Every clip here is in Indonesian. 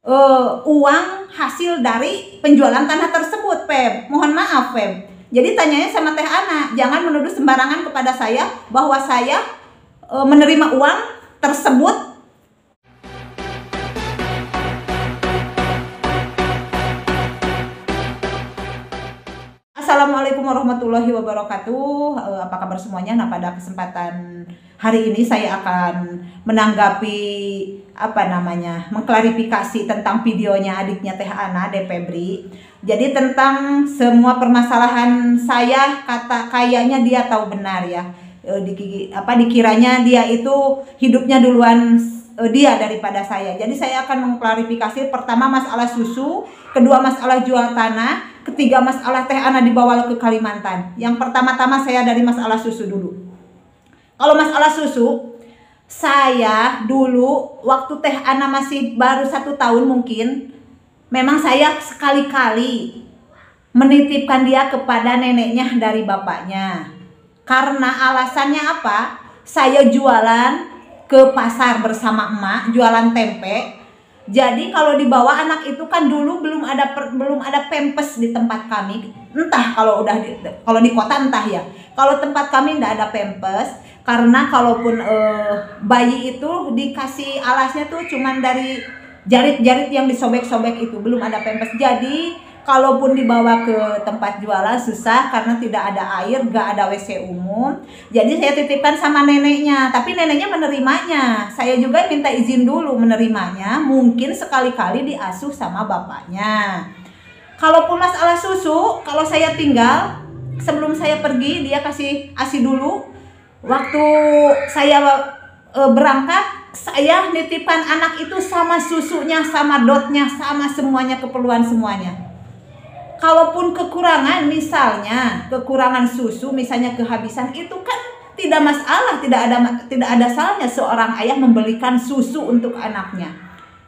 uang hasil dari penjualan tanah tersebut, Feb. Mohon maaf, Feb. Jadi tanyanya sama Teh Ana, jangan menuduh sembarangan kepada saya bahwa saya menerima uang tersebut. Assalamualaikum warahmatullahi wabarakatuh. Apa kabar semuanya? Nah, pada kesempatan hari ini saya akan menanggapi mengklarifikasi tentang videonya adiknya Teh Ana, De Febri. Jadi tentang semua permasalahan saya, kayaknya dia tahu benar ya. Dikiranya dia itu hidupnya duluan dia daripada saya. Jadi saya akan mengklarifikasi, pertama masalah susu, kedua masalah jual tanah, ketiga masalah Teh Ana dibawa ke Kalimantan. Yang pertama-tama saya dari masalah susu dulu. Kalau masalah susu, saya dulu waktu Teh Ana masih baru 1 tahun mungkin, memang saya sekali-kali menitipkan dia kepada neneknya dari bapaknya. Karena alasannya apa? Saya jualan ke pasar bersama emak, jualan tempe. Jadi kalau dibawa anak itu kan dulu belum ada pempes di tempat kami. Entah kalau kalau di kota entah ya. Kalau tempat kami enggak ada pempes, karena kalaupun bayi itu dikasih alasnya tuh cuman dari jarit-jarit yang disobek-sobek itu, belum ada pempes. Jadi kalaupun dibawa ke tempat jualan susah karena tidak ada air, gak ada WC umum. Jadi saya titipkan sama neneknya, tapi neneknya menerimanya. Saya juga minta izin dulu menerimanya, mungkin sekali-kali diasuh sama bapaknya. Kalaupun masalah susu, kalau saya tinggal, sebelum saya pergi dia kasih ASI dulu. Waktu saya berangkat, saya nitipan anak itu sama susunya, sama dotnya, sama semuanya, keperluan semuanya. Kalaupun kekurangan, misalnya kekurangan susu, misalnya kehabisan, itu kan tidak masalah, tidak ada salahnya seorang ayah membelikan susu untuk anaknya.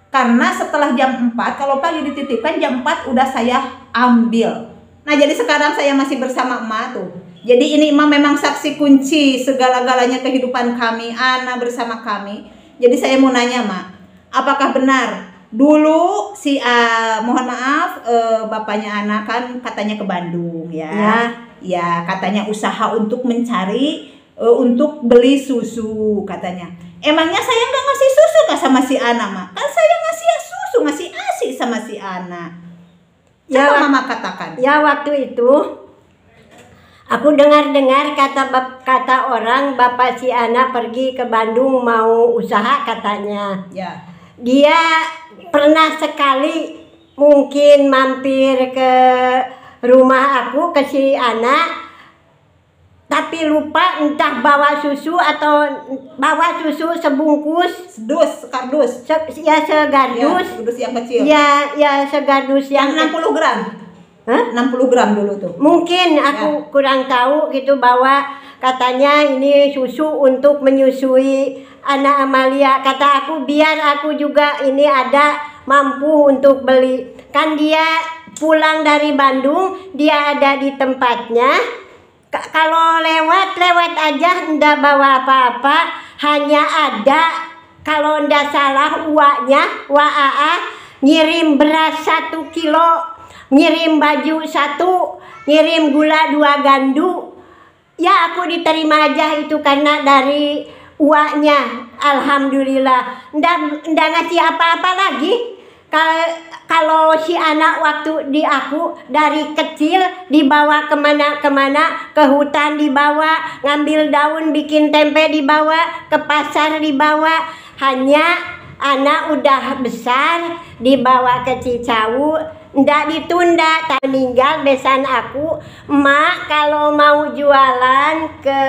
Karena setelah jam 4, kalau pagi dititipkan jam 4 udah saya ambil. Nah, jadi sekarang saya masih bersama emak tuh. Jadi ini emak memang saksi kunci segala-galanya kehidupan kami, Ana bersama kami. Jadi saya mau nanya, Mak, apakah benar dulu mohon maaf, bapaknya anak kan katanya ke Bandung ya. Ya, katanya usaha untuk mencari untuk beli susu katanya. Emangnya saya nggak ngasih susu nggak sama si Ana, Mak? Kan saya ngasih susu, ngasih ASI sama si Ana. Coba Mama katakan. Ya, waktu itu aku dengar kata orang bapak si Ana pergi ke Bandung mau usaha katanya. Ya. Dia pernah sekali mungkin mampir ke rumah aku, ke si Ana, tapi lupa entah bawa susu atau bawa susu sebungkus kardus segardus ya, kardus yang kecil ya segardus yang 60 gram. Hah? 60 gram dulu tuh. Mungkin aku kurang tahu gitu, bahwa katanya ini susu untuk menyusui anak Amalia. Kata aku biar aku juga ini ada mampu untuk beli. Kan dia pulang dari Bandung, dia ada di tempatnya. Kalau lewat aja ndak bawa apa-apa, hanya ada kalau ndak salah uaknya, ngirim beras 1 kilo, ngirim baju 1, ngirim gula 2 gandu. Ya aku diterima aja itu karena dari uaknya. Alhamdulillah. Nggak ngasih apa-apa lagi. Kalau si anak waktu di aku dari kecil dibawa kemana-kemana, ke hutan dibawa, ngambil daun bikin tempe dibawa, ke pasar dibawa. Hanya anak udah besar dibawa ke Cicawu, ndak ditunda, tak meninggal besan aku, Mak kalau mau jualan ke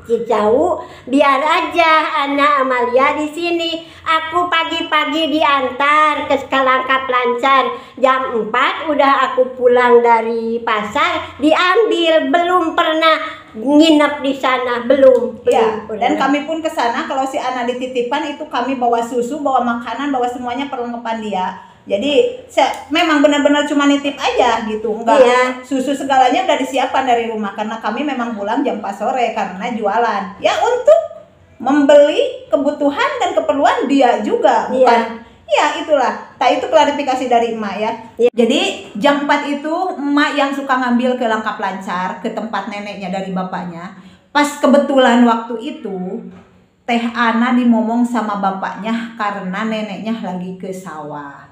Cicawu biar aja anak Amalia di sini. Aku pagi-pagi diantar ke Kalangkap Lancar, jam 4 udah aku pulang dari pasar diambil, belum pernah nginep di sana, belum. Ya, dan kami pun ke sana kalau si anak dititipkan itu kami bawa susu, bawa makanan, bawa semuanya perlengkapan dia. Jadi memang benar-benar cuma nitip aja gitu, enggak susu segalanya udah disiapkan dari rumah karena kami memang pulang jam 4 sore karena jualan. Ya untuk membeli kebutuhan dan keperluan dia juga, bukan Ya itulah, itu klarifikasi dari emak ya. Ya. Jadi jam 4 itu emak yang suka ngambil ke Langkap Lancar, ke tempat neneknya dari bapaknya. Pas kebetulan waktu itu Teh Ana dimomong sama bapaknya karena neneknya lagi ke sawah.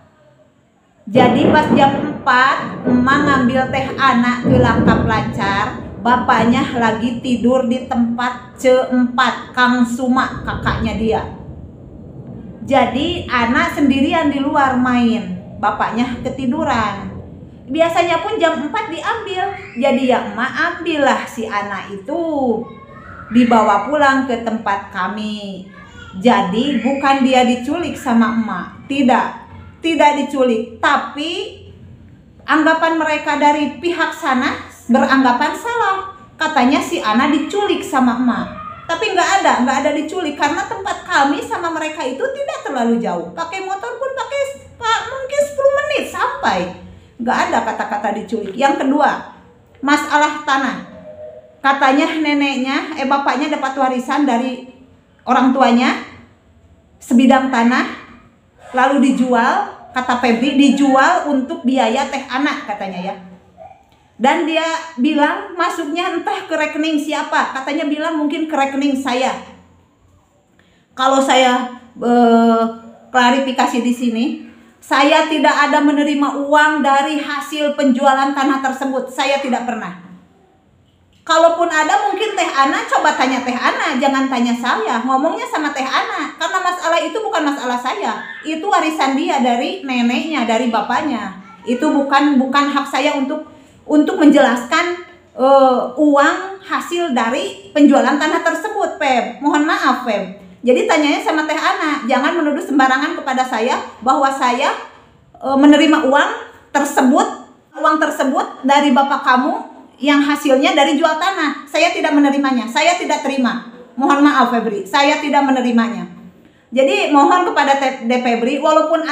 Jadi pas jam 4 emak ngambil Teh Ana ke Langkap Lancar, bapaknya lagi tidur di tempat C4 Kang Suma, kakaknya dia. Jadi anak sendirian di luar main, bapaknya ketiduran. Biasanya pun jam 4 diambil. Jadi ya emak ambillah si anak itu, dibawa pulang ke tempat kami. Jadi bukan dia diculik sama emak, tidak diculik, tapi anggapan mereka dari pihak sana beranggapan salah. Katanya si anak diculik sama emak. Tapi nggak ada diculik karena tempat kami sama mereka itu tidak terlalu jauh. Pakai motor pun mungkin 10 menit sampai. Nggak ada kata-kata diculik. Yang kedua, masalah tanah. Katanya bapaknya dapat warisan dari orang tuanya sebidang tanah, lalu dijual. Kata Febri dijual untuk biaya Teh Ana katanya ya. Dan dia bilang masuknya entah ke rekening siapa. Katanya bilang mungkin ke rekening saya. Kalau saya klarifikasi di sini, saya tidak ada menerima uang dari hasil penjualan tanah tersebut. Saya tidak pernah. Kalaupun ada mungkin Teh Ana, coba tanya Teh Ana, jangan tanya saya. Ngomongnya sama Teh Ana, karena masalah itu bukan masalah saya. Itu warisan dia dari neneknya, dari bapaknya. Itu bukan hak saya untuk menjelaskan uang hasil dari penjualan tanah tersebut, Feb. Mohon maaf, Feb. Jadi tanyanya sama Teh Ana, jangan menuduh sembarangan kepada saya bahwa saya menerima uang tersebut dari bapak kamu yang hasilnya dari jual tanah. Saya tidak menerimanya, saya tidak terima. Mohon maaf, Febri, saya tidak menerimanya. Jadi mohon kepada Febri, walaupun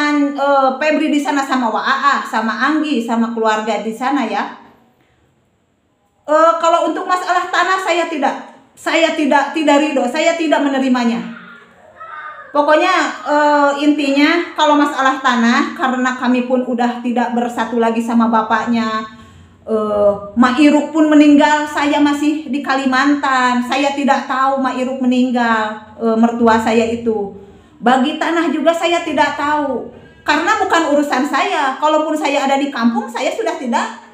Febri di sana sama Waa, sama Anggi, sama keluarga di sana ya. Kalau untuk masalah tanah saya tidak ridho, saya tidak menerimanya. Pokoknya intinya kalau masalah tanah, karena kami pun udah tidak bersatu lagi sama bapaknya. Mak Iruk pun meninggal, saya masih di Kalimantan. Saya tidak tahu Mak Iruk meninggal, mertua saya itu. Bagi tanah juga saya tidak tahu, karena bukan urusan saya. Kalaupun saya ada di kampung, saya sudah tidak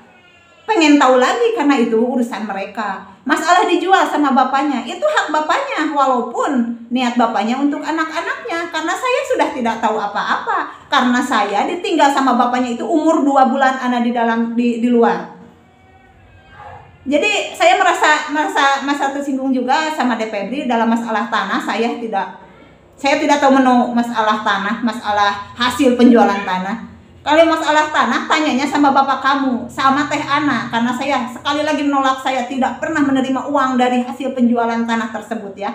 pengen tahu lagi karena itu urusan mereka. Masalah dijual sama bapaknya, itu hak bapaknya, walaupun niat bapaknya untuk anak-anaknya. Karena saya sudah tidak tahu apa-apa, karena saya ditinggal sama bapaknya itu umur 2 bulan anak di luar. Jadi saya merasa tersinggung juga sama Febri dalam masalah tanah. Saya tidak tahu menu masalah tanah, masalah hasil penjualan tanah. Kalau masalah tanah, tanyanya sama bapak kamu, sama Teh Ana. Karena saya sekali lagi menolak, saya tidak pernah menerima uang dari hasil penjualan tanah tersebut ya.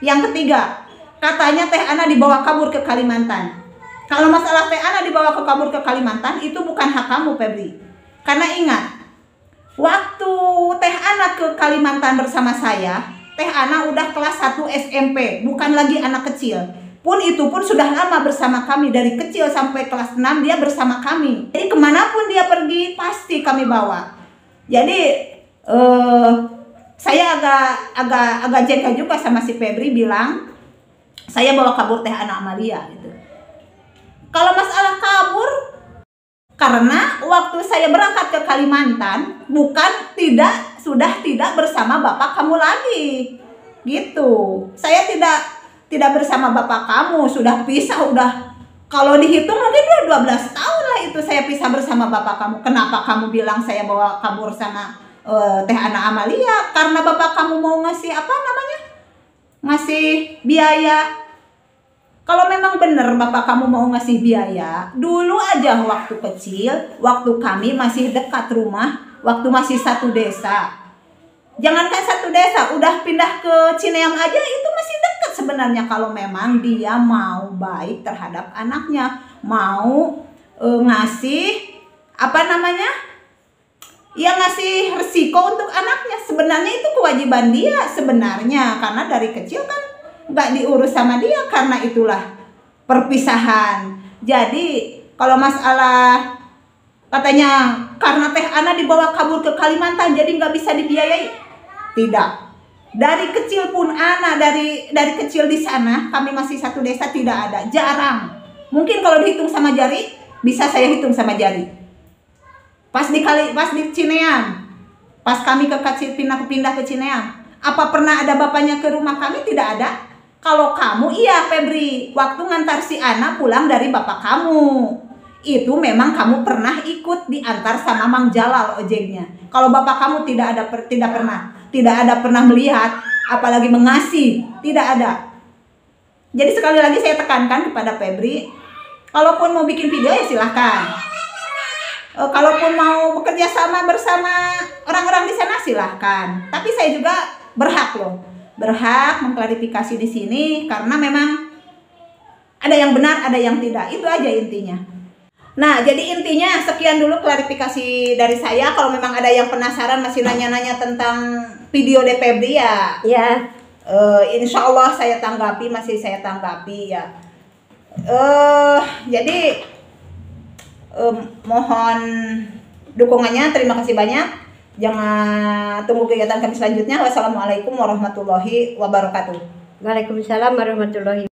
Yang ketiga, katanya Teh Ana dibawa kabur ke Kalimantan. Kalau masalah Teh Ana dibawa kabur ke Kalimantan, itu bukan hak kamu, Febri. Karena ingat, waktu Teh Ana ke Kalimantan bersama saya, Teh Ana udah kelas 1 SMP, bukan lagi anak kecil. Itu pun sudah lama bersama kami, dari kecil sampai kelas 6 dia bersama kami. Jadi kemanapun dia pergi pasti kami bawa. Jadi saya agak jengkel juga sama si Febri bilang saya bawa kabur Teh Ana Amalia gitu. Kalau masalah kabur, karena waktu saya berangkat ke Kalimantan sudah tidak bersama bapak kamu lagi gitu. Saya tidak bersama bapak kamu, sudah pisah, kalau dihitung mungkin udah 12 tahun lah itu saya pisah bersama bapak kamu. Kenapa kamu bilang saya bawa kabur sama Teh Ana Amalia? Karena bapak kamu mau ngasih ngasih biaya. Kalau memang benar bapak kamu mau ngasih biaya, dulu aja waktu kecil, waktu kami masih dekat rumah, waktu masih satu desa. Jangankan satu desa, udah pindah ke Cineam aja itu masih dekat sebenarnya. Kalau memang dia mau baik terhadap anaknya, mau ngasih ngasih resiko untuk anaknya. Sebenarnya itu kewajiban dia sebenarnya, karena dari kecil kan nggak diurus sama dia. Karena itulah perpisahan Jadi kalau masalah katanya karena Teh Ana dibawa kabur ke Kalimantan jadi nggak bisa dibiayai, tidak. Dari kecil pun Ana dari kecil di sana, kami masih satu desa, tidak ada, jarang. Mungkin kalau dihitung sama jari, bisa saya hitung sama jari. Pas di Cineam, pas kami pindah ke Cineam, apa pernah ada bapaknya ke rumah kami? Tidak ada. Kalau kamu iya Febri, waktu ngantar si Ana pulang dari bapak kamu, itu memang kamu pernah ikut diantar sama Mang Jalal ojeknya. Kalau bapak kamu tidak ada pernah melihat, apalagi mengasih, tidak ada. Jadi sekali lagi saya tekankan kepada Febri, kalaupun mau bikin video ya silahkan. Kalaupun mau bekerja sama bersama orang-orang di sana silahkan. Tapi saya juga berhak mengklarifikasi di sini karena memang ada yang benar, ada yang tidak. Itu aja intinya. Nah, jadi intinya sekian dulu klarifikasi dari saya. Kalau memang ada yang penasaran masih nanya-nanya tentang video Febri ya, insya Allah saya tanggapi, ya. Jadi mohon dukungannya, terima kasih banyak. Jangan tunggu kegiatan kami selanjutnya. Wassalamualaikum warahmatullahi wabarakatuh. Waalaikumsalam warahmatullahi